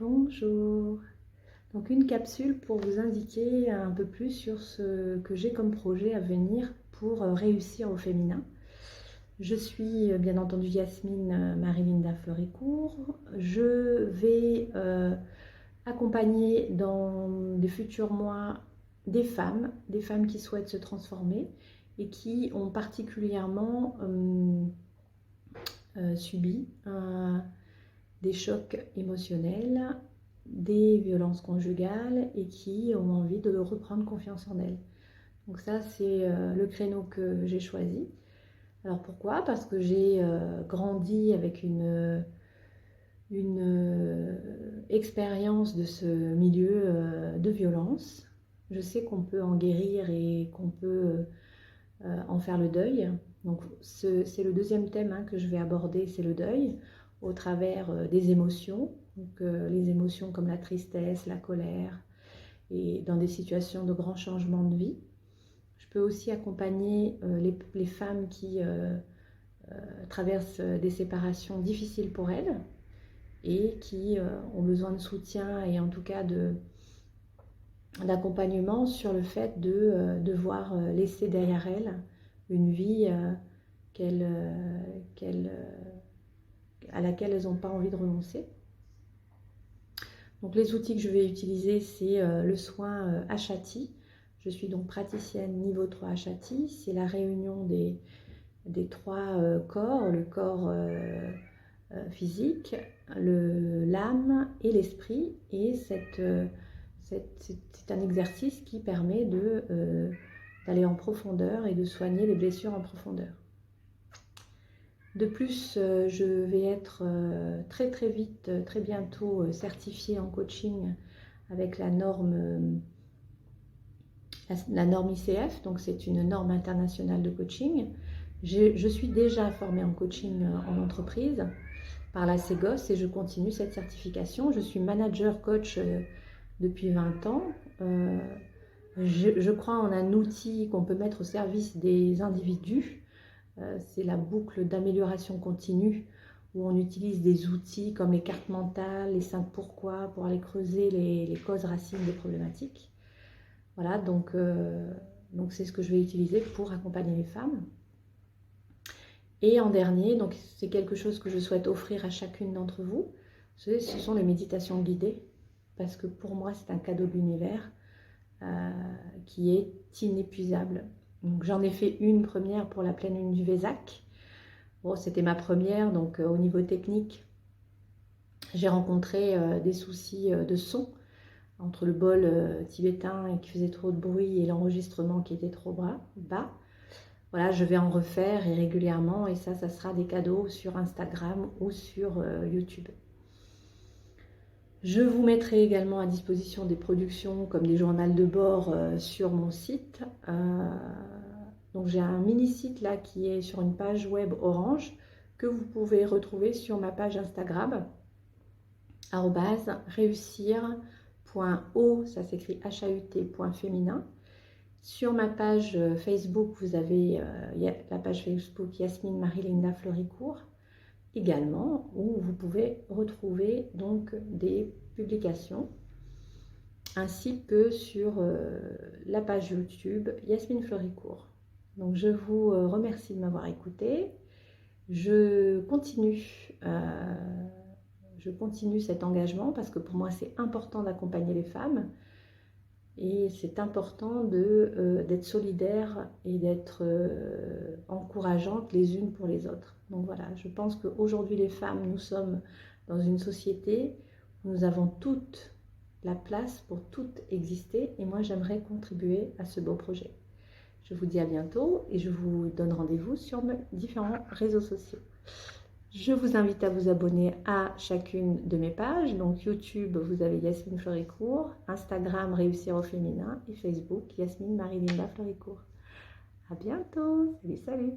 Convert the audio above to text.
Bonjour. Donc une capsule pour vous indiquer un peu plus sur ce que j'ai comme projet à venir pour réussir au féminin. Je suis bien entendu Yasmine Marie-Linda Fleury-Court. Je vais accompagner dans des futurs mois des femmes qui souhaitent se transformer et qui ont particulièrement subi des chocs émotionnels, des violences conjugales et qui ont envie de reprendre confiance en elles. Donc ça, c'est le créneau que j'ai choisi. Alors pourquoi? Parce que j'ai grandi avec une expérience de ce milieu de violence. Je sais qu'on peut en guérir et qu'on peut en faire le deuil. Donc c'est le deuxième thème que je vais aborder, c'est le deuil au travers des émotions. Donc les émotions comme la tristesse, la colère et dans des situations de grands changements de vie. Je peux aussi accompagner les femmes qui traversent des séparations difficiles pour elles et qui ont besoin de soutien et en tout cas d'accompagnement sur le fait de devoir laisser derrière elles une vie à laquelle elles n'ont pas envie de renoncer. Donc les outils que je vais utiliser, c'est le soin Ashati. Je suis donc praticienne niveau 3 Ashati. C'est la réunion des trois corps, le corps physique, l'âme et l'esprit. Et c'est un exercice qui permet d'aller en profondeur et de soigner les blessures en profondeur. De plus, je vais être très vite, très bientôt certifiée en coaching avec la norme ICF, donc c'est une norme internationale de coaching. Je suis déjà formée en coaching en entreprise par la Ségos et je continue cette certification. Je suis manager coach depuis 20 ans. Je crois en un outil qu'on peut mettre au service des individus. C'est la boucle d'amélioration continue où on utilise des outils comme les cartes mentales, les 5 pourquoi pour aller creuser les causes racines des problématiques. Voilà, donc c'est ce que je vais utiliser pour accompagner les femmes. Et en dernier, donc c'est quelque chose que je souhaite offrir à chacune d'entre vous, ce sont les méditations guidées, parce que pour moi c'est un cadeau de l'univers qui est inépuisable. Donc j'en ai fait une première pour la pleine lune du Vésac. Bon, c'était ma première, donc au niveau technique, j'ai rencontré des soucis de son entre le bol tibétain qui faisait trop de bruit et l'enregistrement qui était trop bas. Voilà, je vais en refaire et régulièrement et ça sera des cadeaux sur Instagram ou sur YouTube. Je vous mettrai également à disposition des productions comme des journaux de bord sur mon site. Donc j'ai un mini site là qui est sur une page web Orange que vous pouvez retrouver sur ma page Instagram @réussir.o, ça s'écrit HAUT.féminin. Sur ma page Facebook, vous avez la page Facebook Yasmine Marie-Linda Fleury-Court également, où vous pouvez retrouver donc des publications, ainsi que sur la page YouTube Yasmine Fleury-Court. Donc je vous remercie de m'avoir écouté. Je continue cet engagement parce que pour moi c'est important d'accompagner les femmes. Et c'est important d'être solidaire et d'être encourageante les unes pour les autres. Donc voilà, je pense qu'aujourd'hui les femmes, nous sommes dans une société où nous avons toute la place pour toutes exister. Et moi, j'aimerais contribuer à ce beau projet. Je vous dis à bientôt et je vous donne rendez-vous sur mes différents réseaux sociaux. Je vous invite à vous abonner à chacune de mes pages. Donc YouTube, vous avez Yasmine Fleury-Court, Instagram, Réussir au féminin et Facebook, Yasmine Marie-Linda Fleury-Court. À bientôt. Salut, salut.